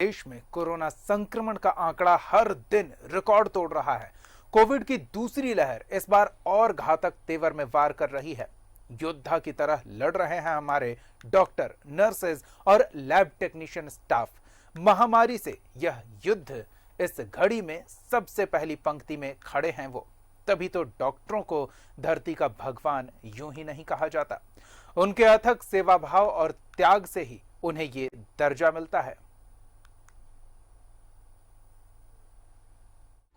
देश में कोरोना संक्रमण का आंकड़ा हर दिन रिकॉर्ड तोड़ रहा है। कोविड की दूसरी लहर इस बार और घातक तेवर में वार कर रही है। योद्धा की तरह लड़ रहे हैं हमारे डॉक्टर, नर्सेज और लैब टेक्नीशियन स्टाफ। महामारी से यह युद्ध इस घड़ी में सबसे पहली पंक्ति में खड़े हैं वो। तभी तो डॉक्टरों को धरती का भगवान यूं ही नहीं कहा जाता। उनके अथक सेवा भाव और त्याग से ही उन्हें ये दर्जा मिलता है।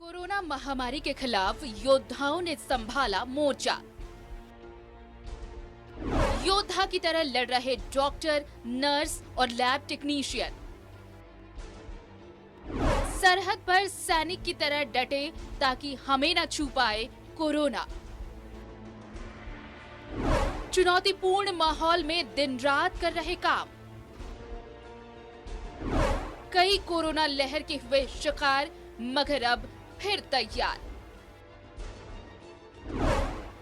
कोरोना महामारी के खिलाफ योद्धाओं ने संभाला मोर्चा। योद्धा की तरह लड़ रहे डॉक्टर, नर्स और लैब टेक्नीशियन सरहद पर सैनिक की तरह डटे ताकि हमें न छू पाए कोरोना। चुनौतीपूर्ण माहौल में दिन रात कर रहे काम। कई कोरोना लहर के हुए शिकार, मगर अब फिर तैयार।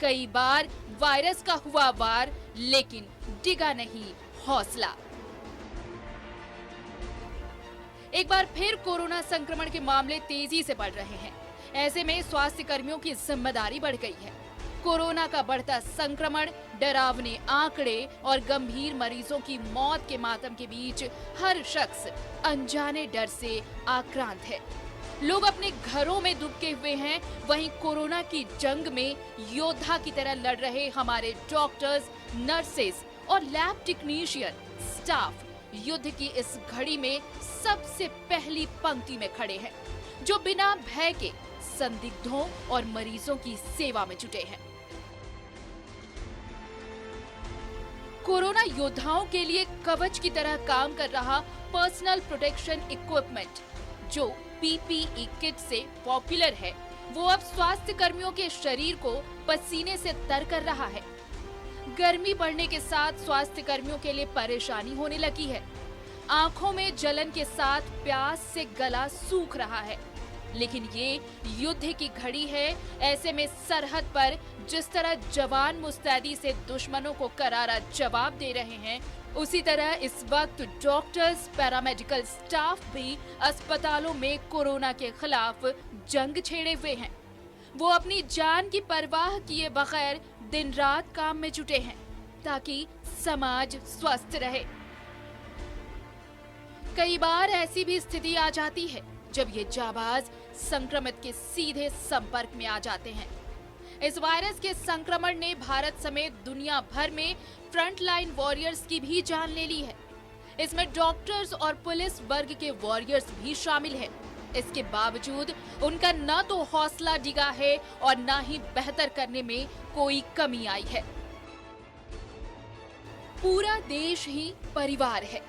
कई बार वायरस का हुआ वार, लेकिन डिगा नहीं हौसला। एक बार फिर कोरोना संक्रमण के मामले तेजी से बढ़ रहे हैं। ऐसे में स्वास्थ्य कर्मियों की जिम्मेदारी बढ़ गई है। कोरोना का बढ़ता संक्रमण, डरावने आंकड़े और गंभीर मरीजों की मौत के मातम के बीच हर शख्स अनजाने डर से आक्रांत है। लोग अपने घरों में दुबके हुए हैं, वहीं कोरोना की जंग में योद्धा की तरह लड़ रहे हमारे डॉक्टर्स, नर्सेज और लैब टेक्नीशियन स्टाफ युद्ध की इस घड़ी में सबसे पहली पंक्ति में खड़े हैं, जो बिना भय के संदिग्धों और मरीजों की सेवा में जुटे हैं। कोरोना योद्धाओं के लिए कवच की तरह काम कर रहा पर्सनल प्रोटेक्शन इक्विपमेंट, जो पीपीई किट से पॉपुलर है, वो अब स्वास्थ्य कर्मियों के शरीर को पसीने से तर कर रहा है। गर्मी बढ़ने के साथ स्वास्थ्य कर्मियों के लिए परेशानी होने लगी है। आंखों में जलन के साथ प्यास से गला सूख रहा है। लेकिन ये युद्ध की घड़ी है। ऐसे में सरहद पर जिस तरह जवान मुस्तैदी से दुश्मनों को करारा जवाब दे रहे हैं, उसी तरह इस वक्त डॉक्टर्स, पैरामेडिकल स्टाफ भी अस्पतालों में कोरोना के खिलाफ जंग छेड़े हुए हैं। वो अपनी जान की परवाह किए बगैर दिन रात काम में जुटे हैं, ताकि समाज स्वस्थ रहे। कई बार ऐसी भी स्थिति आ जाती है जब ये जाबाज संक्रमित के सीधे संपर्क में आ जाते हैं। इस वायरस के संक्रमण ने भारत समेत दुनिया भर में फ्रंटलाइन वॉरियर्स की भी जान ले ली है। इसमें डॉक्टर्स और पुलिस वर्ग के वॉरियर्स भी शामिल हैं। इसके बावजूद उनका न तो हौसला डिगा है और न ही बेहतर करने में कोई कमी आई है। पूरा देश ही परिवार है।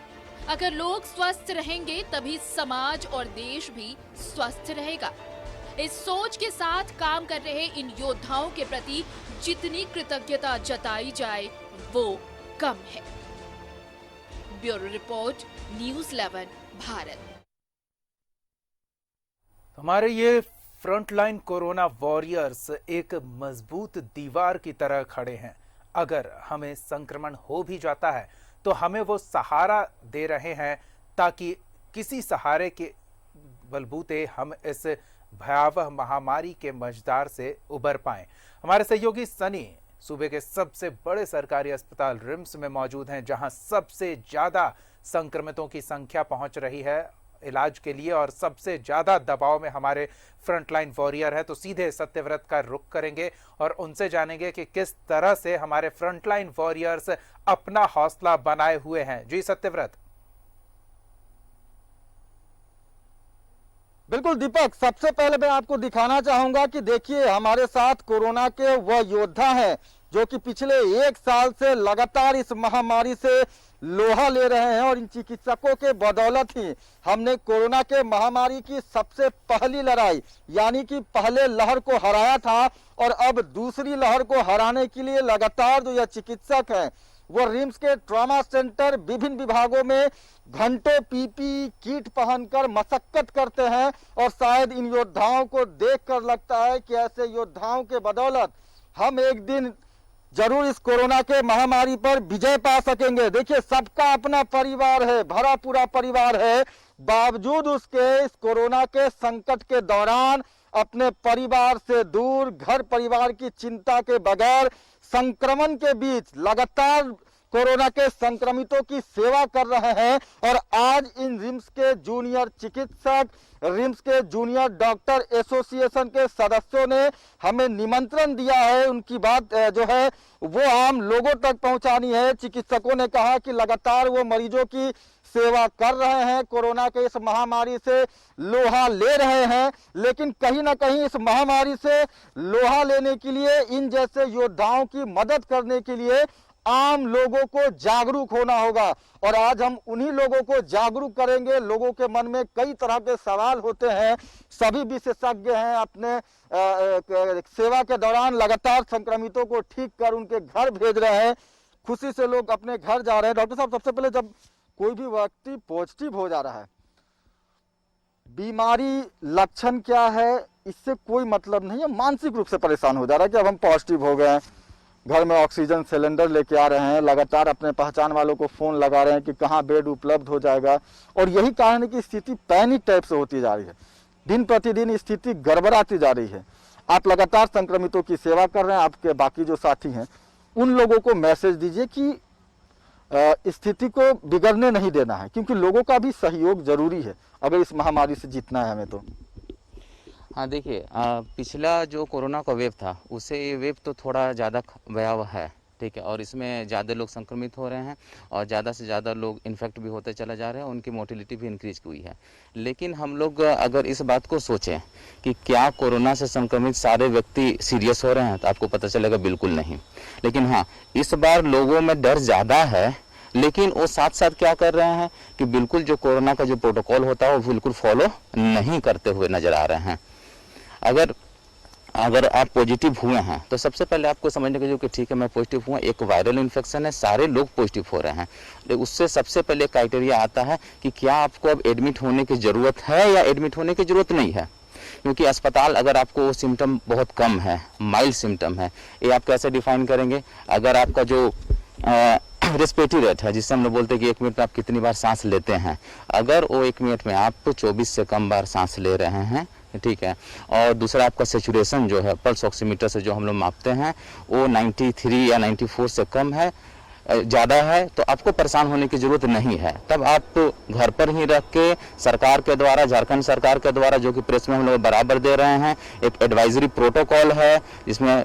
अगर लोग स्वस्थ रहेंगे तभी समाज और देश भी स्वस्थ रहेगा। इस सोच के साथ काम कर रहे इन योद्धाओं के प्रति जितनी कृतज्ञता जताई जाए वो कम है। Bureau report, news 11 Bharat. हमारे ये फ्रंटलाइन कोरोना वॉरियर्स एक मजबूत दीवार की तरह खड़े हैं। अगर हमें संक्रमण हो भी जाता है तो हमें वो सहारा दे रहे हैं, ताकि किसी सहारे के बलबूते हम इस भयावह महामारी के मझधार से उबर पाएं। हमारे सहयोगी सनी सूबे के सबसे बड़े सरकारी अस्पताल रिम्स में मौजूद हैं, जहां सबसे ज्यादा संक्रमितों की संख्या पहुंच रही है इलाज के लिए और सबसे ज्यादा दबाव में हमारे फ्रंटलाइन वॉरियर है। तो सीधे सत्यव्रत का रुख करेंगे और उनसे जानेंगे कि किस तरह से हमारे फ्रंटलाइन वॉरियर्स अपना हौसला बनाए हुए हैं। जी सत्यव्रत। बिल्कुल दीपक, सबसे पहले मैं आपको दिखाना चाहूंगा कि देखिए हमारे साथ कोरोना के वह योद्धा हैं जो कि पिछले 1 साल से लगातार इस महामारी से लोहा ले रहे हैं, और इन चिकित्सकों के बदौलत ही हमने कोरोना के महामारी की सबसे पहली लड़ाई यानी कि पहले लहर को हराया था, और अब दूसरी लहर को हराने के लिए लगातार जो यह चिकित्सक हैं वो रिम्स के ट्रॉमा सेंटर विभिन्न विभागों में घंटों पीपी किट पहनकर मशक्कत करते हैं। और शायद इन योद्धाओं को देखकर लगता है कि ऐसे योद्धाओं के बदौलत हम एक दिन जरूर इस कोरोना के महामारी पर विजय पा सकेंगे। देखिए सबका अपना परिवार है, भरा पूरा परिवार है बावजूद उसके इस कोरोना के संकट के दौरान अपने परिवार से दूर, घर परिवार की चिंता के बगैर, संक्रमण के बीच लगातार कोरोना के संक्रमितों की सेवा कर रहे हैं। और आज इन रिम्स के जूनियर चिकित्सक, रिम्स के जूनियर डॉक्टर एसोसिएशन के सदस्यों ने हमें निमंत्रण दिया है, उनकी बात जो है वो आम लोगों तक पहुंचानी है। चिकित्सकों ने कहा कि लगातार वो मरीजों की सेवा कर रहे हैं, कोरोना के इस महामारी से लोहा ले रहे हैं, लेकिन कहीं ना कहीं इस महामारी से लोहा लेने के लिए, इन जैसे योद्धाओं की मदद करने के लिए आम लोगों को जागरूक होना होगा। और आज हम उन्हीं लोगों को जागरूक करेंगे। लोगों के मन में कई तरह के सवाल होते हैं, सभी विशेषज्ञ हैं, अपने सेवा के दौरान लगातार संक्रमितों को ठीक कर उनके घर भेज रहे हैं। खुशी से लोग अपने घर जा रहे हैं। डॉक्टर साहब, सबसे पहले जब कोई भी व्यक्ति पॉजिटिव हो जा रहा है, बीमारी लक्षण क्या है इससे कोई मतलब नहीं है, मानसिक रूप से परेशान हो जा रहा है कि अब हम पॉजिटिव हो गए हैं, घर में ऑक्सीजन सिलेंडर लेके आ रहे हैं, लगातार अपने पहचान वालों को फोन लगा रहे हैं कि कहाँ बेड उपलब्ध हो जाएगा। और यही कारण है कि स्थिति पैनिक टाइप से होती जा रही है, दिन प्रतिदिन स्थिति गड़बड़ाती जा रही है। आप लगातार संक्रमितों की सेवा कर रहे हैं, आपके बाकी जो साथी हैं उन लोगों को मैसेज दीजिए कि स्थिति को बिगड़ने नहीं देना है, क्योंकि लोगों का भी सहयोग जरूरी है अगर इस महामारी से जीतना है हमें तो। हाँ देखिए, पिछला जो कोरोना का वेव था उससे ये वेव तो थोड़ा ज़्यादा भयावह है, ठीक है, और इसमें ज़्यादा लोग संक्रमित हो रहे हैं और ज़्यादा से ज़्यादा लोग इन्फेक्ट भी होते चले जा रहे हैं, उनकी मोर्टेलिटी भी इंक्रीज हुई है। लेकिन हम लोग अगर इस बात को सोचें कि क्या कोरोना से संक्रमित सारे व्यक्ति सीरियस हो रहे हैं, तो आपको पता चलेगा बिल्कुल नहीं। लेकिन हाँ, इस बार लोगों में डर ज़्यादा है, लेकिन वो साथ साथ क्या कर रहे हैं कि बिल्कुल जो कोरोना का जो प्रोटोकॉल होता है वो बिल्कुल फॉलो नहीं करते हुए नजर आ रहे हैं। अगर आप पॉजिटिव हुए हैं तो सबसे पहले आपको समझने की जरूरत है कि ठीक है मैं पॉजिटिव हुआ, एक वायरल इन्फेक्शन है, सारे लोग पॉजिटिव हो रहे हैं। लेकिन उससे सबसे पहले क्राइटेरिया आता है कि क्या आपको अब एडमिट होने की ज़रूरत है या एडमिट होने की ज़रूरत नहीं है। क्योंकि अस्पताल, अगर आपको सिम्टम बहुत कम है, माइल्ड सिम्टम है, ये आप कैसे डिफाइन करेंगे? अगर आपका जो रेस्पिरेटरी रेट है, जिससे हम लोग बोलते हैं कि 1 मिनट में आप कितनी बार सांस लेते हैं, अगर वो 1 मिनट में आप 24 से कम बार सांस ले रहे हैं, ठीक है, और दूसरा आपका सेचुरेशन जो है पल्स ऑक्सीमीटर से जो हम लोग मापते हैं वो 93 या 94 से कम है, ज़्यादा है, तो आपको परेशान होने की ज़रूरत नहीं है। तब आप घर पर ही रख के सरकार के द्वारा, झारखंड सरकार के द्वारा, जो कि प्रेस में हम लोग बराबर दे रहे हैं, एक एडवाइजरी प्रोटोकॉल है जिसमें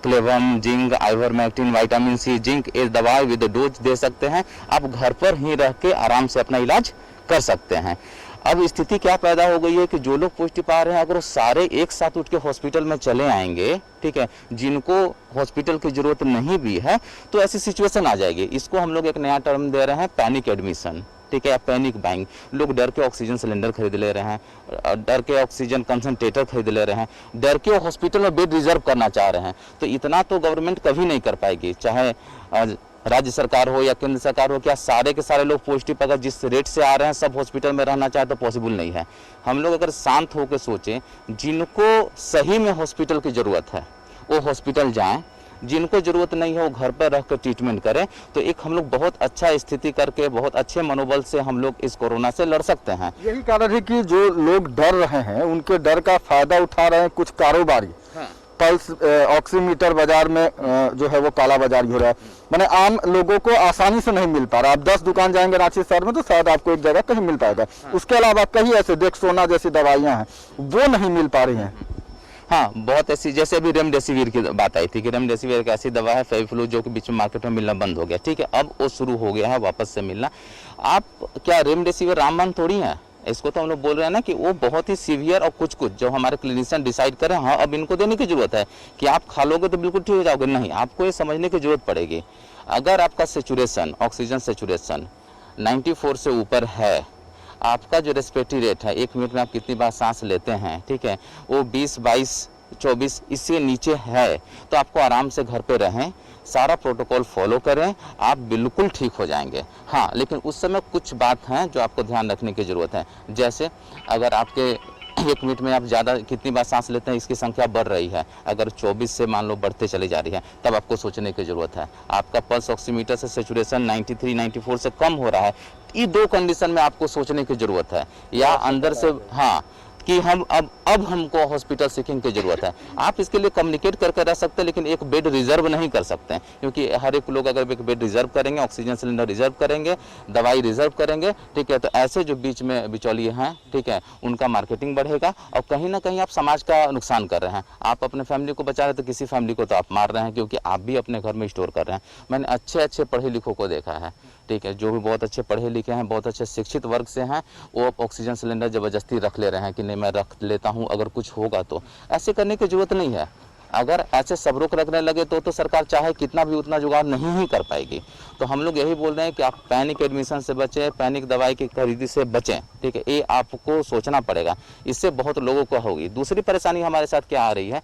Clavam, zinc, ivermectin, vitamin C, zinc, ये दवाई विद डोज दे सकते हैं। आप घर पर ही रह के आराम से अपना इलाज कर सकते हैं। अब स्थिति क्या पैदा हो गई है कि जो लोग पॉजिटिव आ रहे हैं, अगर वो सारे एक साथ उठ के हॉस्पिटल में चले आएंगे, ठीक है, जिनको हॉस्पिटल की जरूरत नहीं भी है, तो ऐसी सिचुएशन आ जाएगी। इसको हम लोग एक नया टर्म दे रहे हैं, पैनिक एडमिशन, ठीक है, या पैनिक बाइंग। लोग डर के ऑक्सीजन सिलेंडर खरीद ले रहे हैं, डर के ऑक्सीजन कंसंट्रेटर खरीद ले रहे हैं, डर के हॉस्पिटल में बेड रिजर्व करना चाह रहे हैं। तो इतना तो गवर्नमेंट कभी नहीं कर पाएगी, चाहे राज्य सरकार हो या केंद्र सरकार हो। क्या सारे के सारे लोग पॉजिटिव अगर जिस रेट से आ रहे हैं सब हॉस्पिटल में रहना चाहे तो पॉसिबल नहीं है। हम लोग अगर शांत होकर सोचें, जिनको सही में हॉस्पिटल की ज़रूरत है वो हॉस्पिटल जाएं, जिनको ज़रूरत नहीं है वो घर पर रहकर ट्रीटमेंट करें, तो एक हम लोग बहुत अच्छा स्थिति करके, बहुत अच्छे मनोबल से हम लोग इस कोरोना से लड़ सकते हैं। यही कारण है कि जो लोग डर रहे हैं उनके डर का फायदा उठा रहे हैं कुछ कारोबारी। हाँ। पल्स ऑक्सीमीटर बाजार में जो है वो काला बाजारी हो रहा है, माने आम लोगों को आसानी से नहीं मिल पा रहा। आप 10 दुकान जाएंगे रांची शहर में तो शायद आपको एक जगह कहीं मिल पाएगा। हाँ। उसके अलावा कई ऐसे डेक्सोना जैसी दवाइयां हैं वो नहीं मिल पा रही हैं। हाँ, बहुत ऐसी, जैसे अभी रेमडेसिविर की बात आई थी कि रेमडेसिविर एक ऐसी दवा है फेविफ्लू जो कि बीच में मार्केट में मिलना बंद हो गया, ठीक है, अब वो शुरू हो गया है वापस से मिलना। आप क्या रेमडेसिविर रामबाण थोड़ी है, इसको तो हम लोग बोल रहे हैं ना कि वो बहुत ही सीवियर और कुछ जो हमारे क्लिनिशियन डिसाइड करें, हाँ अब इनको देने की जरूरत है कि आप खा लोगे तो बिल्कुल ठीक हो जाओगे, नहीं, आपको ये समझने की जरूरत पड़ेगी। अगर आपका सेचुरेशन, ऑक्सीजन सेचुरेशन 94 से ऊपर है, आपका जो रेस्पिरेटरी रेट है 1 मिनट में आप कितनी बार सांस लेते हैं, ठीक है, वो 20, 22, 24 इससे नीचे है, तो आपको आराम से घर पे रहें, सारा प्रोटोकॉल फॉलो करें, आप बिल्कुल ठीक हो जाएंगे। हाँ, लेकिन उस समय कुछ बात हैं जो आपको ध्यान रखने की ज़रूरत है। जैसे अगर आपके 1 मिनट में आप ज़्यादा कितनी बार सांस लेते हैं इसकी संख्या बढ़ रही है। अगर 24 से मान लो बढ़ते चली जा रही है तब आपको सोचने की ज़रूरत है। आपका पल्स ऑक्सीमीटर से सैचुरेशन 93 94 से कम हो रहा है, ये 2 कंडीशन में आपको सोचने की ज़रूरत है। या अंदर से हाँ कि हम अब हमको हॉस्पिटल सीकिंग की ज़रूरत है। आप इसके लिए कम्युनिकेट करके रह सकते हैं, लेकिन एक बेड रिजर्व नहीं कर सकते हैं, क्योंकि हर एक लोग अगर एक बेड रिजर्व करेंगे, ऑक्सीजन सिलेंडर रिजर्व करेंगे, दवाई रिजर्व करेंगे, ठीक है, तो ऐसे जो बीच में बिचौलिए हैं, ठीक है, उनका मार्केटिंग बढ़ेगा और कहीं ना कहीं आप समाज का नुकसान कर रहे हैं। आप अपने फैमिली को बचा रहे तो किसी फैमिली को तो आप मार रहे हैं, क्योंकि आप भी अपने घर में स्टोर कर रहे हैं। मैंने अच्छे पढ़े लिखों को देखा है, ठीक है, जो भी बहुत अच्छे पढ़े लिखे हैं, बहुत अच्छे शिक्षित वर्ग से हैं, वो ऑक्सीजन सिलेंडर ज़बरदस्ती रख ले रहे हैं कि नहीं मैं रख लेता हूं अगर कुछ होगा तो। ऐसे करने की जरूरत नहीं है। अगर ऐसे सब रोक रखने लगे तो सरकार चाहे कितना भी उतना जुगाड़ नहीं ही कर पाएगी। तो हम लोग यही बोल रहे हैं कि आप पैनिक एडमिशन से बचें, पैनिक दवाई की खरीदी से बचें, ठीक है, ये आपको सोचना पड़ेगा, इससे बहुत लोगों को होगी। दूसरी परेशानी हमारे साथ क्या आ रही है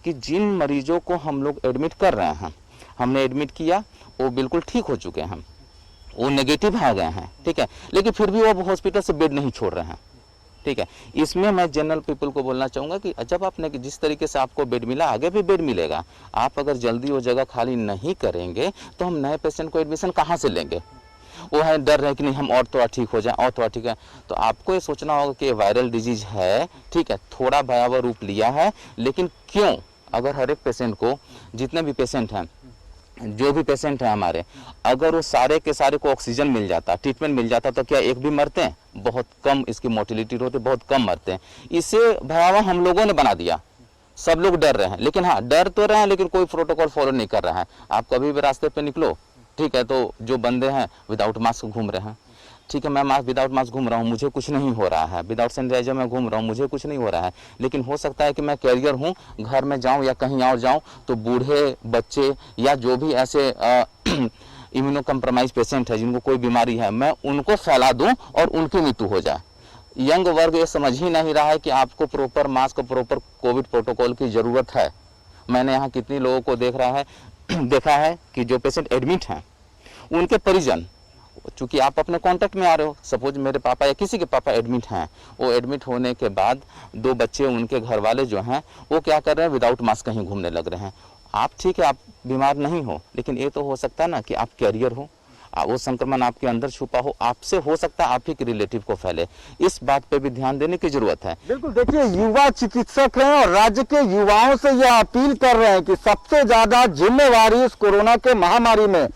कि जिन मरीजों को हम लोग एडमिट कर रहे हैं, हमने एडमिट किया, वो बिल्कुल ठीक हो चुके हैं, वो नेगेटिव आ गए हैं, ठीक है, लेकिन फिर भी वो हॉस्पिटल से बेड नहीं छोड़ रहे हैं, ठीक है। इसमें मैं जनरल पीपल को बोलना चाहूँगा कि जब आपने जिस तरीके से आपको बेड मिला, आगे भी बेड मिलेगा। आप अगर जल्दी वो जगह खाली नहीं करेंगे तो हम नए पेशेंट को एडमिशन कहाँ से लेंगे? वो है डर रहे कि नहीं हम और थोड़ा ठीक हो जाए, और थोड़ा ठीक है। तो आपको ये सोचना होगा कि वायरल डिजीज है, ठीक है, थोड़ा भयावह रूप लिया है, लेकिन क्यों? अगर हर एक पेशेंट को, जितने भी पेशेंट हैं, जो भी पेशेंट हैं हमारे, अगर वो सारे के सारे को ऑक्सीजन मिल जाता, ट्रीटमेंट मिल जाता, तो क्या एक भी मरते हैं? बहुत कम इसकी मोर्टिलिटी होती, बहुत कम मरते हैं। इसे भयावह हम लोगों ने बना दिया, सब लोग डर रहे हैं, लेकिन हाँ डर तो रहे हैं, लेकिन कोई प्रोटोकॉल फॉलो नहीं कर रहा है। आप कभी भी रास्ते पे निकलो, ठीक है, तो जो बंदे हैं विदाउट मास्क घूम रहे हैं, ठीक है, मैं मास्क विदाउट मास्क घूम रहा हूँ, मुझे कुछ नहीं हो रहा है, विदाउट सैनिटाइजर मैं घूम रहा हूँ, मुझे कुछ नहीं हो रहा है, लेकिन हो सकता है कि मैं कैरियर हूँ, घर में जाऊँ या कहीं और जाऊँ तो बूढ़े, बच्चे या जो भी ऐसे इम्यूनो कम्प्रोमाइज पेशेंट है जिनको कोई बीमारी है, मैं उनको फैला दूँ और उनकी मृत्यु हो जाए। यंग वर्ग ये समझ ही नहीं रहा है कि आपको proper mask, proper Covid protocol की ज़रूरत है। मैंने यहाँ कितनी लोगों को देखा है कि जो पेशेंट एडमिट हैं, उनके परिजन, चूंकि आप अपने कांटेक्ट में आ रहे हो, सपोज मेरे पापा या किसी के पापा एडमिट हैं, वो एडमिट होने के बाद 2 बच्चे, उनके घर वाले जो हैं, वो क्या कर रहे हैं, विदाउट मास्क कहीं घूमने लग रहे हैं। आप ठीक है, आप बीमार नहीं हो, लेकिन ये तो हो सकता है ना कि आप कैरियर हो, वो संक्रमण आपके अंदर छुपा हो, आपसे हो सकता है आप ही के रिलेटिव को फैले। इस बात पे भी ध्यान देने की जरूरत है। बिल्कुल, देखिए युवा चिकित्सक हैं और राज्य के युवाओं से यह अपील कर रहे हैं कि सबसे ज्यादा जिम्मेवारी इस कोरोना के महामारी में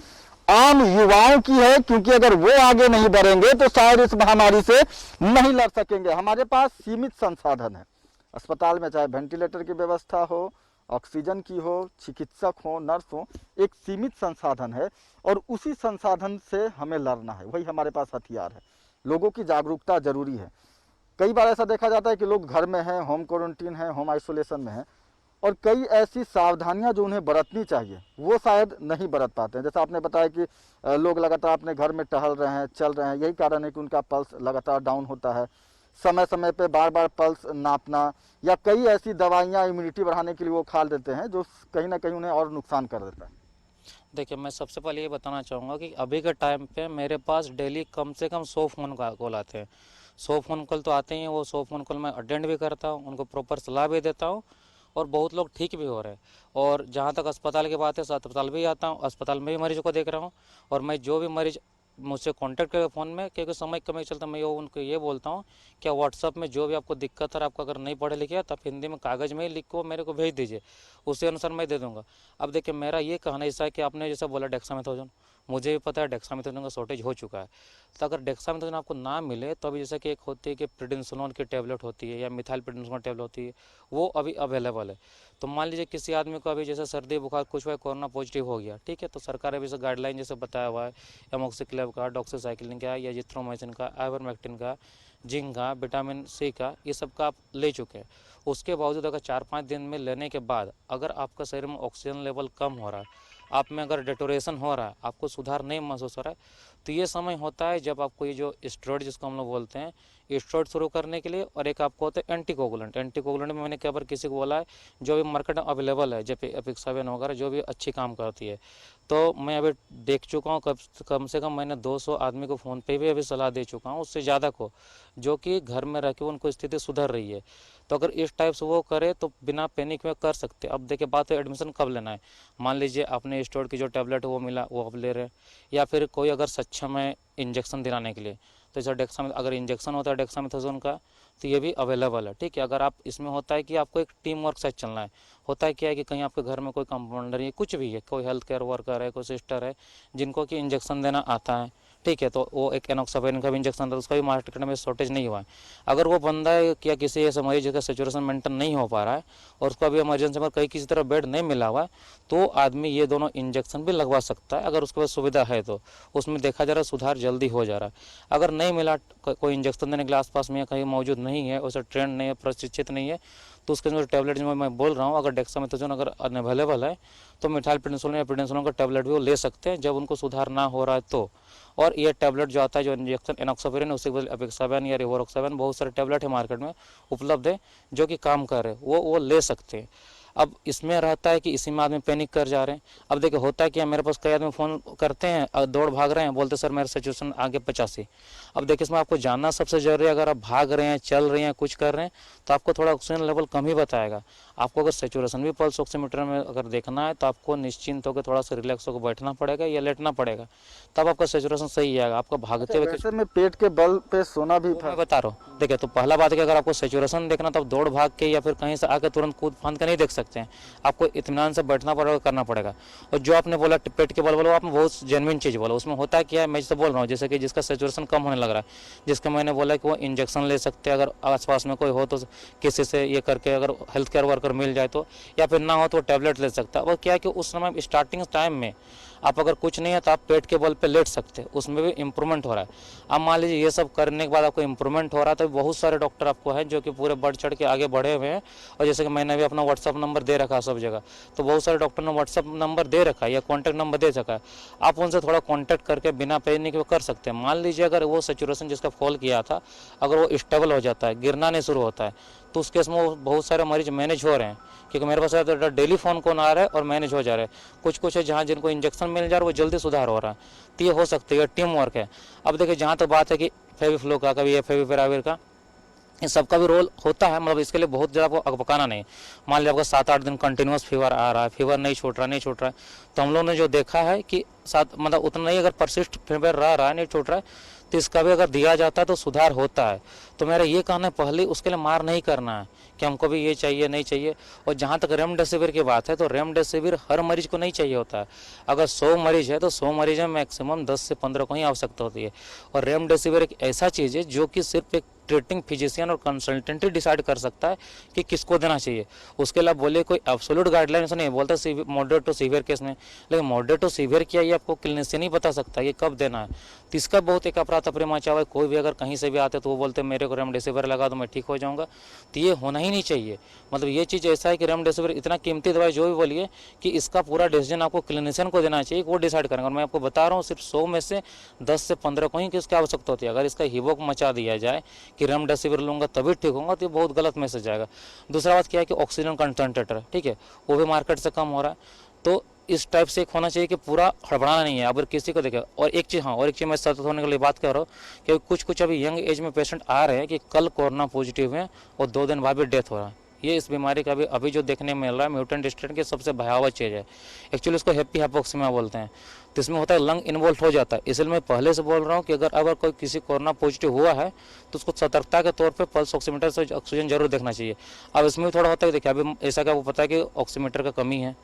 आम युवाओं की है, क्योंकि अगर वो आगे नहीं बढ़ेंगे तो शायद इस महामारी से नहीं लड़ सकेंगे। हमारे पास सीमित संसाधन है अस्पताल में, चाहे वेंटिलेटर की व्यवस्था हो, ऑक्सीजन की हो, चिकित्सक हो, नर्स हो, एक सीमित संसाधन है और उसी संसाधन से हमें लड़ना है, वही हमारे पास हथियार है। लोगों की जागरूकता जरूरी है। कई बार ऐसा देखा जाता है कि लोग घर में हैं, होम क्वारंटीन है, होम आइसोलेशन में है, और कई ऐसी सावधानियां जो उन्हें बरतनी चाहिए वो शायद नहीं बरत पाते हैं। जैसा आपने बताया कि लोग लगातार अपने घर में टहल रहे हैं, चल रहे हैं, यही कारण है कि उनका पल्स लगातार डाउन होता है। समय समय पे बार बार पल्स नापना या कई ऐसी दवाइयां इम्यूनिटी बढ़ाने के लिए वो खा लेते हैं जो कहीं ना कहीं उन्हें और नुकसान कर देता है। देखिए, मैं सबसे पहले ये बताना चाहूँगा कि अभी के टाइम पे मेरे पास डेली कम से कम 100 फ़ोन कॉल आते हैं। 100 फ़ोन कॉल तो आते ही हैं, वो 100 फ़ोन कॉल मैं अटेंड भी करता हूँ, उनको प्रॉपर सलाह भी देता हूँ और बहुत लोग ठीक भी हो रहे हैं। और जहाँ तक अस्पताल की बात है, अस्पताल भी आता हूँ, अस्पताल में भी मरीजों को देख रहा हूँ। और मैं जो भी मरीज मुझसे कांटेक्ट करेगा फ़ोन में, क्योंकि समय कम चलता, मैं उनको ये बोलता हूँ क्या व्हाट्सअप में जो भी आपको दिक्कत है, आपको अगर नहीं पढ़े लिखे तो आप हिंदी में कागज़ में ही लिख को मेरे को भेज दीजिए, उसी अनुसार मैं दे दूँगा। अब देखिए, मेरा ये कहना ऐसा है कि आपने जैसा बोला डेक्सामेथासोन, मुझे भी पता है डेक्सामेथासोन का शॉर्टेज हो चुका है। तो अगर डेक्सामेथासोन आपको ना मिले तो अभी जैसा कि एक होती है कि प्रेडिनिसोलोन की टैबलेट होती है या मिथाइल प्रेडिनिसोलोन टैबलेट होती है, वो अभी अवेलेबल है। तो मान लीजिए किसी आदमी को अभी जैसे सर्दी बुखार कुछ हुआ, कोरोना पॉजिटिव हो गया, ठीक है, तो सरकार अभी से गाइडलाइन जैसे बताया हुआ है, एमोक्सिक्लेव का, डॉक्सीसाइक्लिन का, या एजिथ्रोमाइसिन का, आइवरमेक्टिन का, जिंक का, विटामिन सी का, ये सब का आप ले चुके हैं। उसके बावजूद अगर 4-5 दिन में लेने के बाद अगर आपका शरीर में ऑक्सीजन लेवल कम हो रहा है, आप में अगर डिटोरेशन हो रहा है, आपको सुधार नहीं महसूस हो रहा है, तो ये समय होता है जब आपको ये जो स्टेरॉइड जिसको हम लोग बोलते हैं, स्टेरॉइड शुरू करने के लिए, और एक आपको होता है एंटीकोगुलेंट। एंटीकोगुलेंट में मैंने कई बार किसी को बोला है जो भी मार्केट में अवेलेबल है, जैसे एपिक्सावेन वगैरह जो भी अच्छी काम करती है। तो मैं अभी देख चुका हूँ, कम से कम मैंने 200 आदमी को फ़ोन पे भी अभी सलाह दे चुका हूँ, उससे ज़्यादा को, जो कि घर में रह के उनको स्थिति सुधर रही है। तो अगर इस टाइप से वो करे तो बिना पैनिक में कर सकते। अब देखिए बात है एडमिशन कब लेना है। मान लीजिए आपने स्टोर की जो टैबलेट वो मिला वो अब ले रहे हैं, या फिर कोई अगर सक्षम है इंजेक्शन दिलाने के लिए, तो जैसे डेक्सा, अगर इंजेक्शन होता है डेक्सामेथासोन का तो ये भी अवेलेबल है, ठीक है। अगर आप इसमें होता है कि आपको एक टीम वर्क साथ चलना है, होता है क्या है कि कहीं आपके घर में कोई कंपाउंडर है, कुछ भी है, कोई हेल्थ केयर वर्कर है, कोई सिस्टर है जिनको कि इंजेक्शन देना आता है, ठीक है, तो वो एक एनॉक्सावेरिन का भी इंजेक्शन था, उसका भी मार्केट में शॉर्टेज नहीं हुआ है। अगर वो बंदा है या किसी ऐसे मरीज जिसका सेचुरेशन मेंटेन नहीं हो पा रहा है और उसको अभी इमरजेंसी में कहीं किसी तरह बेड नहीं मिला हुआ है, तो आदमी ये दोनों इंजेक्शन भी लगवा सकता है अगर उसके पास सुविधा है। तो उसमें देखा जा रहा है सुधार जल्दी हो जा रहा है। अगर नहीं मिला, कोई इंजेक्शन देने के लिए आसपास में कहीं मौजूद नहीं है, उसे ट्रेंड नहीं है, प्रशिक्षित नहीं है, तो उसके जो टैबलेट जो मैं बोल रहा हूँ, अगर डेक्सामेथासोन अगर अवेलेबल है तो मिथाइल प्रेडनिसोलोन या प्रेडनिसोलोन का टैबलेट भी वो ले सकते हैं जब उनको सुधार ना हो रहा है तो। और ये टैबलेट जो आता है जो इंजेक्शन एनॉक्सावेरिन, उसके बदले एपिक्सावेन या रिवारोक्सावेन, बहुत सारे टैबलेट है मार्केट में उपलब्ध है जो कि काम कर रहे हैं, वो ले सकते हैं। अब इसमें रहता है कि इसी में आदमी पैनिक कर जा रहे हैं। अब देखिए होता है कि मेरे पास कई आदमी फ़ोन करते हैं, दौड़ भाग रहे हैं, बोलते सर मेरा सिचुएशन आगे 85। अब देखिए इसमें आपको जानना सबसे ज़रूरी है, अगर आप भाग रहे हैं, चल रहे हैं, कुछ कर रहे हैं तो आपको थोड़ा ऑक्सीजन लेवल कम ही बताएगा। आपको अगर सेचुरेशन भी पल्स ऑक्सीमीटर में अगर देखना है तो आपको निश्चिंत होकर थोड़ा सा रिलैक्स होकर बैठना पड़ेगा या लेटना पड़ेगा, तब आपका सेचुरेशन सही आएगा। आपका भागते हुए वैसे में पेट के बल पे सोना भी मैं बता रहा हूँ। देखिए तो पहला बात है कि अगर आपको सेचुरेशन देखना तो आप दौड़ भाग के या फिर कहीं से आकर तुरंत कूद फांद के नहीं देख सकते हैं, आपको इत्मीनान से बैठना पड़ेगा, करना पड़ेगा। और जो आपने बोला पेट के बल बोलो, आपने बहुत जेन्युइन चीज़ बोला। उसमें होता है क्या है, मैं जैसे बोल रहा हूँ, जैसे कि जिसका सेचुरेशन कम होने लग रहा है, जिसका मैंने बोला कि वो इंजेक्शन ले सकते हैं, अगर आसपास में कोई हो तो किसी से ये करके अगर हेल्थ केयर वर्कर मिल जाए तो, या फिर ना हो तो टैबलेट ले सकता है। और क्या है कि उस समय स्टार्टिंग टाइम में आप अगर कुछ नहीं है तो आप पेट के बल पे लेट सकते हैं, उसमें भी इम्प्रूवमेंट हो रहा है। अब मान लीजिए ये सब करने के बाद आपको इम्प्रूवमेंट हो रहा है तो बहुत सारे डॉक्टर आपको हैं जो कि पूरे बढ़ चढ़ के आगे बढ़े हुए हैं। और जैसे कि मैंने भी अपना व्हाट्सअप नंबर दे रखा है सब जगह, तो बहुत सारे डॉक्टर ने व्हाट्सअप नंबर दे रखा है या कॉन्टैक्ट नंबर दे रखा है, आप उनसे थोड़ा कॉन्टैक्ट करके बिना पैनिक के कर सकते हैं। मान लीजिए अगर वो सिचुएशन जिसका कॉल किया था अगर वो स्टेबल हो जाता है, गिरना नहीं शुरू होता है, तो उस केस में वो बहुत सारे मरीज मैनेज हो रहे हैं, क्योंकि मेरे पास डेली फ़ोन कॉल आ रहा है और मैनेज हो जा रहा है। कुछ है जहाँ जिनको इंजेक्शन मिल जा रहा है वो जल्दी सुधार हो रहा है, तो ये हो सकती है, टीम वर्क है। अब देखिए जहाँ तक बात है कि फेविफ्लू का, कभी ये फेविपिराविर का, इन सबका भी रोल होता है। मतलब इसके लिए बहुत ज़्यादा आपको अकबकाना नहीं। मान लिया आपका 7-8 दिन कंटिन्यूस फीवर आ रहा है, फीवर नहीं छूट रहा है, तो हम लोगों ने जो देखा है कि मतलब उतना नहीं, अगर परसिस्ट फीवर रहा है, नहीं छूट रहा है, तो इसका भी अगर दिया जाता है तो सुधार होता है। तो मेरा ये कहना है पहले उसके लिए मार नहीं करना है कि हमको भी ये चाहिए नहीं चाहिए। और जहाँ तक रेमडेसिविर की बात है तो रेमडेसिविर हर मरीज को नहीं चाहिए होता है। अगर 100 मरीज है तो 100 मरीज में मैक्सिमम 10 से 15 को ही आवश्यकता होती है। और रेमडेसिविर एक ऐसा चीज़ है जो कि सिर्फ एक ट्रीटिंग फिजिशियन और कंसल्टेंट ही डिसाइड कर सकता है कि किसको देना चाहिए। उसके अलावा बोले कोई एब्सोल्यूट गाइडलाइन से नहीं बोलता मॉडरेट टू सीवियर केस में, लेकिन मॉडरेट टू सीवियर क्या ये आपको क्लिनिशियन ही बता सकता है ये कब देना है। तो इसका बहुत एक अपराध प्रेमा चावा, कोई भी अगर कहीं से भी आते तो वो बोलते मेरे को रेमडेसिविर लगा दो मैं ठीक हो जाऊंगा, तो ये होना ही नहीं चाहिए। मतलब ये चीज़ ऐसा है कि रेमडेसिविर इतना कीमती दवाई जो भी बोलिए कि इसका पूरा डिसीजन आपको क्लिनिशियन को देना चाहिए, वो डिसाइड करेंगे। और मैं आपको बता रहा हूँ सिर्फ 100 में से 10 से 15 को ही किसकी आवश्यकता होती है। अगर इसका हिवोक मचा दिया जाए कि रेमडेसिविर लूँगा तभी ठीक होगा तो ये बहुत गलत मैसेज आएगा। दूसरा बात क्या है कि ऑक्सीजन कंसंट्रेटर, ठीक है, वो भी मार्केट से कम हो रहा है। तो इस टाइप से एक होना चाहिए कि पूरा हड़बड़ाना नहीं है। अगर किसी को देखे और एक चीज़ मैं सतर्क होने के लिए बात कर रहा हूँ कि कुछ अभी यंग एज में पेशेंट आ रहे हैं कि कल कोरोना पॉजिटिव है और 2 दिन बाद भी डेथ हो रहा है। ये इस बीमारी का अभी जो देखने में मिल रहा है म्यूटेंट स्ट्रेन की सबसे भयावह चीज़ है। एक्चुअली इसको हैप्पी हाइपोक्सिमिया बोलते हैं। तो इसमें होता है लंग इन्वॉल्व हो जाता है। इसलिए मैं पहले से बोल रहा हूँ कि अगर कोई किसी कोरोना पॉजिटिव हुआ है तो उसको सतर्कता के तौर पे पल्स ऑक्सीमीटर से ऑक्सीजन जरूर देखना चाहिए। अब इसमें थोड़ा होता है, देखिए अभी ऐसा क्या वो पता है कि ऑक्सीमीटर का कमी है,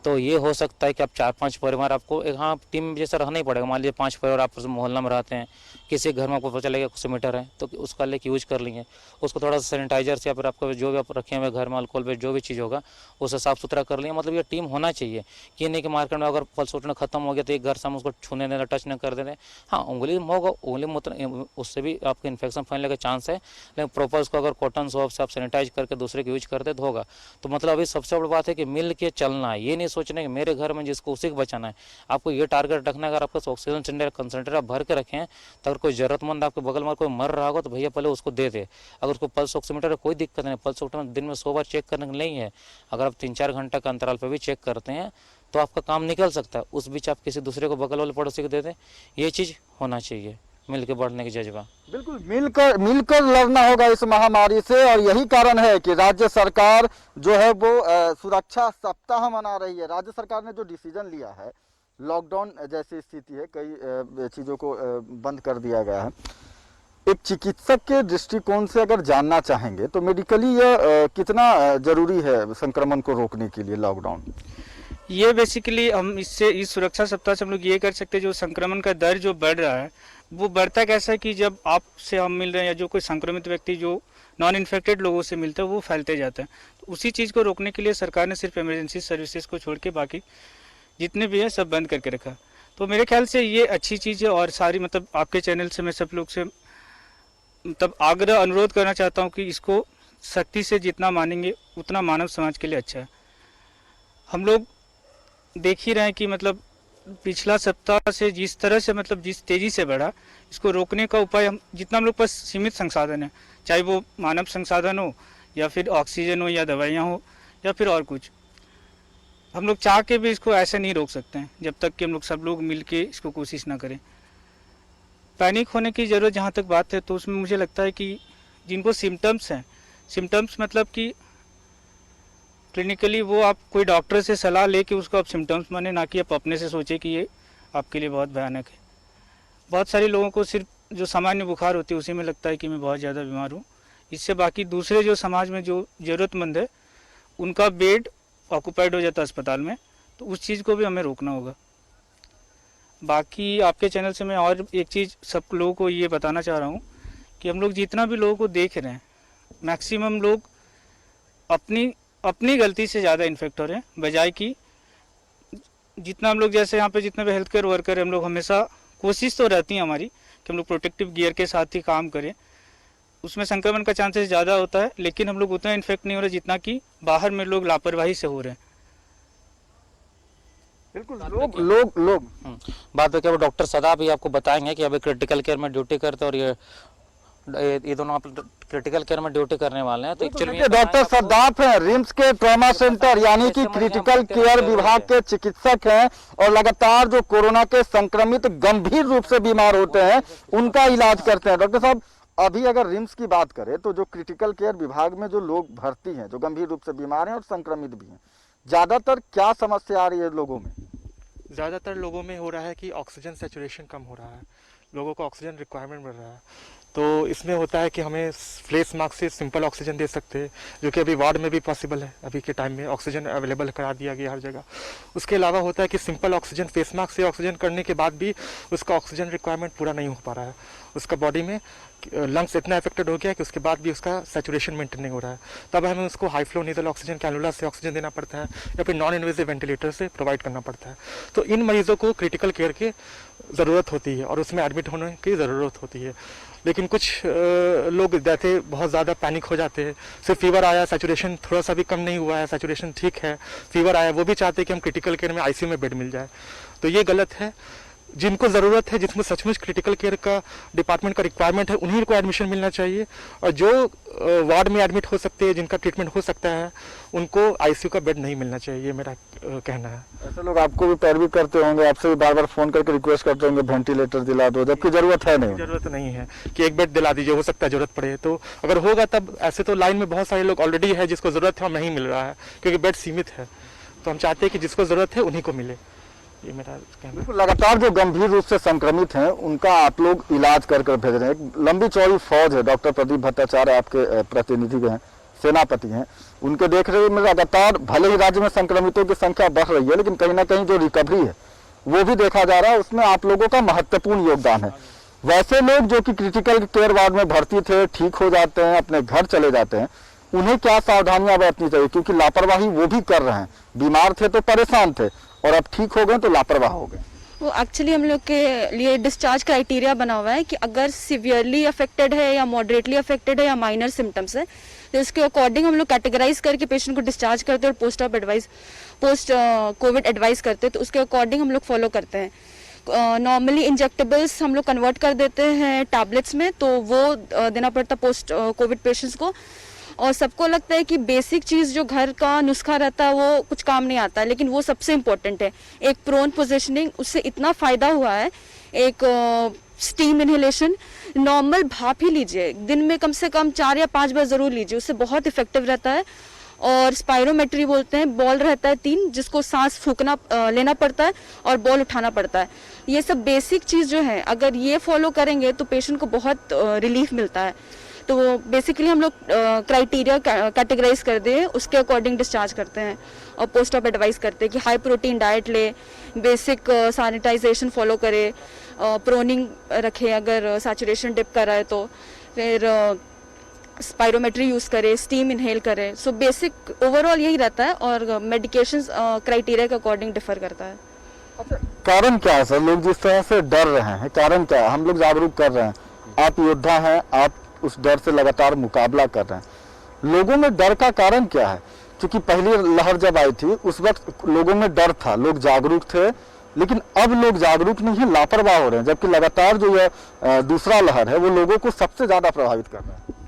तो ये हो सकता है कि आप 4-5 परिवार आपको एक टीम जैसा रहना ही पड़ेगा। मान लीजिए 5 परिवार आप मोहल्ला में रहते हैं, किसी घर में आपको पता चलेगा ऑक्सीमीटर है तो उसका लेके यूज कर लेंगे, उसको थोड़ा सा सैनिटाइजर से या फिर आपको जो भी आप रखे हुए घर में अल्कोहल बेस्ड जो भी चीज़ होगा उसे साफ सुथरा कर लेंगे। मतलब ये टीम होना चाहिए कि नहीं कि मार्केट में अगर पल्स उठना खत्म हो गया तो एक घर से हम उसको छूने देना, टच न कर देना। हाँ उंगली में होगा, उंगली में उससे भी आपको इन्फेक्शन फैलने का चांस है, लेकिन प्रॉपर उसको अगर कॉटन सोप से आप सैनिटाइज करके दूसरे को यूज करते तो होगा। तो मतलब अभी सबसे बड़ी बात है कि मिल के चलना है, ये नहीं सोचना है कि मेरे घर में जिसको उसी को बचाना है। आपको ये टारगेट रखना है, अगर आपके पास ऑक्सीजन सिलेंडर कंसंट्रेटर आप भर के रखें तो अगर कोई जरूरतमंद आपके बगल में कोई मर रहा होगा तो भैया पहले उसको दे दे। अगर उसको पल्स ऑक्सीमीटर कोई दिक्कत नहीं, पल्स ऑक्सीमीटर दिन में 100 बार चेक करने नहीं है, अगर आप 3-4 घंटे का अंतराल पर भी चेक करते हैं तो आपका काम निकल सकता है। उस बीच आप किसी दूसरे को बगल वाले पड़ोसी को दे दें, ये चीज़ होना चाहिए, मिलकर बढ़ने की जज्बा। बिल्कुल मिलकर लड़ना होगा इस महामारी से, और यही कारण है कि राज्य सरकार जो है वो सुरक्षा सप्ताह मना रही है। राज्य सरकार ने जो डिसीजन लिया है, लॉकडाउन जैसी स्थिति है, कई चीज़ों को बंद कर दिया गया है। एक चिकित्सक के दृष्टिकोण से अगर जानना चाहेंगे तो मेडिकली यह कितना जरूरी है संक्रमण को रोकने के लिए लॉकडाउन? ये बेसिकली हम इससे इस सुरक्षा सप्ताह से हम लोग ये कर सकते हैं, जो संक्रमण का दर जो बढ़ रहा है वो बढ़ता कैसा है कि जब आपसे हम मिल रहे हैं या जो कोई संक्रमित व्यक्ति जो नॉन इन्फेक्टेड लोगों से मिलता है वो फैलते जाता है। तो उसी चीज़ को रोकने के लिए सरकार ने सिर्फ इमरजेंसी सर्विसेज को छोड़ के बाकी जितने भी है सब बंद करके रखा। तो मेरे ख्याल से ये अच्छी चीज़ है, और सारी मतलब आपके चैनल से मैं सब लोग से मतलब आग्रह अनुरोध करना चाहता हूँ कि इसको सख्ती से जितना मानेंगे उतना मानव समाज के लिए अच्छा है। हम लोग देख ही रहे हैं कि मतलब पिछला सप्ताह से जिस तरह से मतलब जिस तेज़ी से बढ़ा, इसको रोकने का उपाय हम जितना हम लोग पास सीमित संसाधन है, चाहे वो मानव संसाधन हो या फिर ऑक्सीजन हो या दवाइयाँ हो या फिर और कुछ, हम लोग चाह के भी इसको ऐसे नहीं रोक सकते हैं जब तक कि हम लोग सब लोग मिल के इसको कोशिश ना करें। पैनिक होने की ज़रूरत जहाँ तक बात है तो उसमें मुझे लगता है कि जिनको सिम्टम्स हैं, सिम्टम्स मतलब कि क्लिनिकली वो आप कोई डॉक्टर से सलाह लेके उसको आप सिम्टम्स माने, ना कि आप अपने से सोचे कि ये आपके लिए बहुत भयानक है। बहुत सारे लोगों को सिर्फ जो सामान्य बुखार होती है उसी में लगता है कि मैं बहुत ज़्यादा बीमार हूँ, इससे बाकी दूसरे जो समाज में जो ज़रूरतमंद है उनका बेड ऑक्यूपाइड हो जाता है अस्पताल में, तो उस चीज़ को भी हमें रोकना होगा। बाकी आपके चैनल से मैं और एक चीज़ सब लोगों को ये बताना चाह रहा हूँ कि हम लोग जितना भी लोगों को देख रहे हैं, मैक्सिमम लोग अपनी गलती से ज़्यादा इन्फेक्ट हो रहे हैं, बजाय कि जितना हम लोग जैसे यहाँ पे जितने भी हेल्थ केयर वर्कर हैं, हम लोग हमेशा कोशिश तो रहती है हमारी कि हम लोग प्रोटेक्टिव गियर के साथ ही काम करें। उसमें संक्रमण का चांसेस ज़्यादा होता है, लेकिन हम लोग उतना इन्फेक्ट नहीं हो रहे जितना कि बाहर में लोग लापरवाही से हो रहे हैं। बिल्कुल लोग बाद में क्या वो डॉक्टर सदा भी आपको बताएंगे कि अभी क्रिटिकल केयर में ड्यूटी करते और ये दोनों आप क्रिटिकल केयर में ड्यूटी करने वाले हैं। तो एक्चुअली डॉक्टर सद्दाफ हैं, रिम्स के ट्रॉमा सेंटर यानी कि क्रिटिकल केयर विभाग के चिकित्सक हैं, और लगातार जो कोरोना के संक्रमित गंभीर रूप से बीमार होते हैं उनका इलाज करते हैं। डॉक्टर साहब, अभी अगर रिम्स की बात करें तो जो क्रिटिकल केयर विभाग में जो लोग भर्ती हैं, जो गंभीर रूप से बीमार हैं और संक्रमित भी हैं, ज्यादातर क्या समस्या आ रही है लोगों में? ज़्यादातर लोगों में हो रहा है कि ऑक्सीजन सैचुरेशन कम हो रहा है, लोगों को ऑक्सीजन रिक्वायरमेंट बढ़ रहा है। तो इसमें होता है कि हमें फेस मास्क से सिंपल ऑक्सीजन दे सकते हैं, जो कि अभी वार्ड में भी पॉसिबल है। अभी के टाइम में ऑक्सीजन अवेलेबल करा दिया गया हर जगह। उसके अलावा होता है कि सिंपल ऑक्सीजन फेस मास्क से ऑक्सीजन करने के बाद भी उसका ऑक्सीजन रिक्वायरमेंट पूरा नहीं हो पा रहा है। उसका बॉडी में लंग्स इतना अफेक्टेड हो गया कि उसके बाद भी उसका सैचुरेशन मेंटेन नहीं हो रहा है। तब हमें उसको high flow needle oxygen cannula से ऑक्सीजन देना पड़ता है या फिर नॉन इन्वेसिव वेंटिलेटर से प्रोवाइड करना पड़ता है। तो इन मरीजों को क्रिटिकल केयर की ज़रूरत होती है और उसमें एडमिट होने की ज़रूरत होती है। लेकिन कुछ लोग जैसे बहुत ज़्यादा पैनिक हो जाते हैं, सिर्फ फीवर आया, सैचुरेशन थोड़ा सा भी कम नहीं हुआ है, सैचुरेशन ठीक है, फीवर आया, वो भी चाहते हैं कि हम क्रिटिकल केयर में आईसीयू में बेड मिल जाए। तो ये गलत है। जिनको ज़रूरत है, जिसमें सचमुच क्रिटिकल केयर का डिपार्टमेंट का रिक्वायरमेंट है, उन्हीं को एडमिशन मिलना चाहिए, और जो वार्ड में एडमिट हो सकते हैं, जिनका ट्रीटमेंट हो सकता है, उनको आईसीयू का बेड नहीं मिलना चाहिए, ये मेरा कहना है। ऐसे लोग आपको भी पैरवी करते होंगे, आपसे भी बार बार फ़ोन करके रिक्वेस्ट करते होंगे वेंटिलेटर दिला दो, जबकि ज़रूरत है नहीं। ज़रूरत नहीं है कि एक बेड दिला दीजिए, हो सकता है ज़रूरत पड़े। तो अगर होगा तब, ऐसे तो लाइन में बहुत सारे लोग ऑलरेडी है जिसको ज़रूरत है और नहीं मिल रहा है क्योंकि बेड सीमित है। तो हम चाहते हैं कि जिसको ज़रूरत है उन्हीं को मिले, ये मेरा कहना है। लगातार जो गंभीर रूप से संक्रमित हैं उनका आप लोग इलाज कर भेज रहे हैं। एक लंबी चौड़ी फौज है, डॉक्टर प्रदीप भट्टाचार्य आपके प्रतिनिधि हैं, सेनापति हैं, उनके देख रहे में लगातार भले ही राज्य में संक्रमितों की संख्या बढ़ रही है, लेकिन कहीं ना कहीं जो रिकवरी है वो भी देखा जा रहा है, उसमें आप लोगों का महत्वपूर्ण योगदान है। वैसे लोग जो कि क्रिटिकल केयर वार्ड में भर्ती थे, ठीक हो जाते हैं, अपने घर चले जाते हैं, उन्हें क्या सावधानियां बरतनी चाहिए? क्योंकि लापरवाही वो भी कर रहे हैं, बीमार थे तो परेशान थे और अब ठीक हो गए तो लापरवाह हो गए। वो एक्चुअली हम लोग के लिए डिस्चार्ज क्राइटेरिया बना हुआ है कि अगर सिवियरली अफेक्टेड है या मॉडरेटली अफेक्टेड है या माइनर सिम्टम्स है, तो इसके अकॉर्डिंग हम लोग कैटेगराइज करके पेशेंट को डिस्चार्ज करते हैं और post op advice post Covid advice करते हैं, तो उसके अकॉर्डिंग हम लोग फॉलो करते हैं। नॉर्मली इंजेक्टेबल्स हम लोग कन्वर्ट कर देते हैं टैबलेट्स में, तो वो देना पड़ता पोस्ट कोविड पेशेंट्स को। और सबको लगता है कि बेसिक चीज़ जो घर का नुस्खा रहता है वो कुछ काम नहीं आता, लेकिन वो सबसे इम्पोर्टेंट है। एक प्रोन पोजिशनिंग, उससे इतना फ़ायदा हुआ है। एक स्टीम इन्हेलेशन, नॉर्मल भाप ही लीजिए, दिन में कम से कम 4 या 5 बार ज़रूर लीजिए, उससे बहुत इफेक्टिव रहता है। और स्पायरोमेट्री बोलते हैं, बॉल रहता है 3, जिसको सांस फूकना लेना पड़ता है और बॉल उठाना पड़ता है। ये सब बेसिक चीज़ जो है, अगर ये फॉलो करेंगे तो पेशेंट को बहुत रिलीफ मिलता है। तो बेसिकली हम लोग क्राइटेरिया कैटेगराइज कर दें, उसके अकॉर्डिंग डिस्चार्ज करते हैं और पोस्ट ऑप एडवाइस करते हैं कि हाई प्रोटीन डाइट ले, बेसिक सैनिटाइजेशन फॉलो करे, प्रोनिंग रखे अगर सैचुरेशन डिप कर रहा है तो, फिर स्पायरोमेट्री यूज़ करे, स्टीम इनहेल करे। सो बेसिक ओवरऑल यही रहता है और मेडिकेशंस क्राइटेरिया के अकॉर्डिंग डिफर करता है। अच्छा, कारण क्या है सर? लोग जिस तरह से डर रहे हैं, कारण क्या है? हम लोग जागरूक कर रहे हैं, आप योद्धा हैं, आप उस डर से लगातार मुकाबला कर रहे हैं। लोगों में डर का कारण क्या है? क्योंकि पहली लहर जब आई थी उस वक्त लोगों में डर था, लोग जागरूक थे, लेकिन अब लोग जागरूक नहीं है, लापरवाह हो रहे हैं, जबकि लगातार जो यह दूसरा लहर है वो लोगों को सबसे ज्यादा प्रभावित कर रहा है।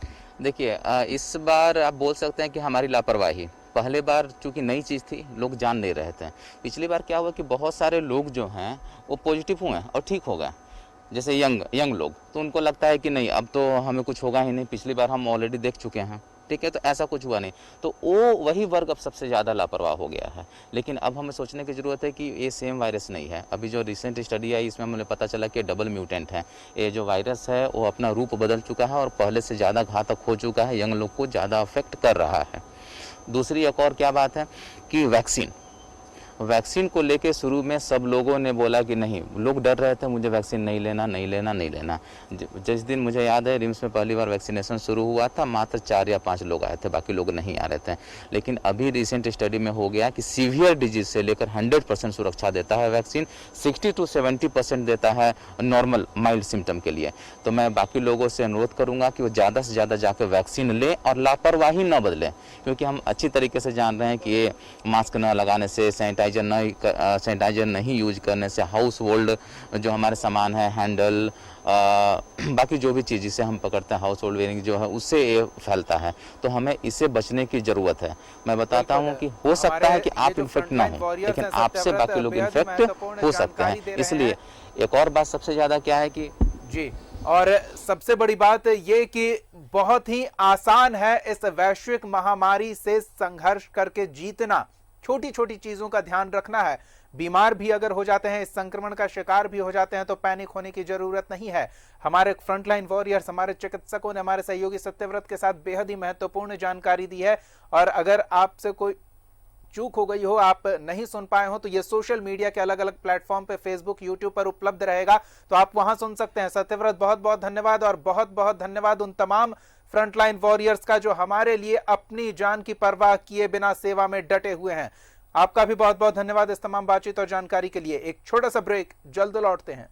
देखिए, इस बार आप बोल सकते हैं कि हमारी लापरवाही। पहले बार चूंकि नई चीज़ थी, लोग जान नहीं रहे थे। पिछली बार क्या हुआ कि बहुत सारे लोग जो हैं वो पॉजिटिव हुए और ठीक हो गए, जैसे यंग लोग, तो उनको लगता है कि नहीं अब तो हमें कुछ होगा ही नहीं, पिछली बार हम ऑलरेडी देख चुके हैं, ठीक है, तो ऐसा कुछ हुआ नहीं। तो वो वही वर्ग अब सबसे ज़्यादा लापरवाह हो गया है। लेकिन अब हमें सोचने की ज़रूरत है कि ये सेम वायरस नहीं है। अभी जो रिसेंट स्टडी आई इसमें हमें पता चला कि डबल म्यूटेंट है। ये जो वायरस है वो अपना रूप बदल चुका है और पहले से ज़्यादा घातक हो चुका है, यंग लोग को ज़्यादा अफेक्ट कर रहा है। दूसरी एक और क्या बात है कि वैक्सीन को लेके शुरू में सब लोगों ने बोला कि नहीं, लोग डर रहे थे, मुझे वैक्सीन नहीं लेना। जिस दिन मुझे याद है रिम्स में पहली बार वैक्सीनेशन शुरू हुआ था, मात्र 4 या 5 लोग आए थे, बाकी लोग नहीं आ रहे थे। लेकिन अभी रिसेंट स्टडी में हो गया कि सीवियर डिजीज से लेकर 100% सुरक्षा देता है वैक्सीन, 60 to 70% देता है नॉर्मल माइल्ड सिम्टम के लिए। तो मैं बाकी लोगों से अनुरोध करूंगा कि वो ज़्यादा से ज़्यादा जाकर वैक्सीन लें और लापरवाही न बदलें, क्योंकि हम अच्छी तरीके से जान रहे हैं कि ये मास्क न लगाने से, सैनिटाइजर नहीं यूज करने से, हाउस होल्ड जो हमारे सामान है, हैंडल, बाकी जो भी चीज़ जिसे हम पकड़ते हैं, हाउस होल्ड वेयरिंग जो है, उससे ये फैलता है। तो हमें इससे बचने की ज़रूरत है। मैं बताता हूँ कि हो सकता है कि आप इन्फेक्ट ना हो, लेकिन आपसे बाकी लोग इन्फेक्ट हो सकते हैं। इसलिए एक और बात सबसे ज़्यादा क्या है कि जी, और सबसे बड़ी बात ये कि बहुत ही आसान है इस वैश्विक महामारी से संघर्ष करके जीतना। छोटी छोटी चीजों का ध्यान रखना है। बीमार भी अगर हो जाते हैं, इस संक्रमण का शिकार भी हो जाते हैं, तो पैनिक होने की जरूरत नहीं है। हमारे फ्रंटलाइन वॉरियर्स, हमारे चिकित्सकों ने हमारे सहयोगी सत्यव्रत के साथ बेहद ही महत्वपूर्ण जानकारी दी है। और अगर आपसे कोई चूक हो गई हो, आप नहीं सुन पाए हो, तो ये सोशल मीडिया के अलग अलग प्लेटफॉर्म पे, फेसबुक, यूट्यूब पर उपलब्ध रहेगा, तो आप वहां सुन सकते हैं। सत्यव्रत, बहुत बहुत धन्यवाद। और बहुत बहुत धन्यवाद उन तमाम फ्रंटलाइन वॉरियर्स का जो हमारे लिए अपनी जान की परवाह किए बिना सेवा में डटे हुए हैं। आपका भी बहुत बहुत धन्यवाद इस तमाम बातचीत और जानकारी के लिए। एक छोटा सा ब्रेक, जल्द लौटते हैं।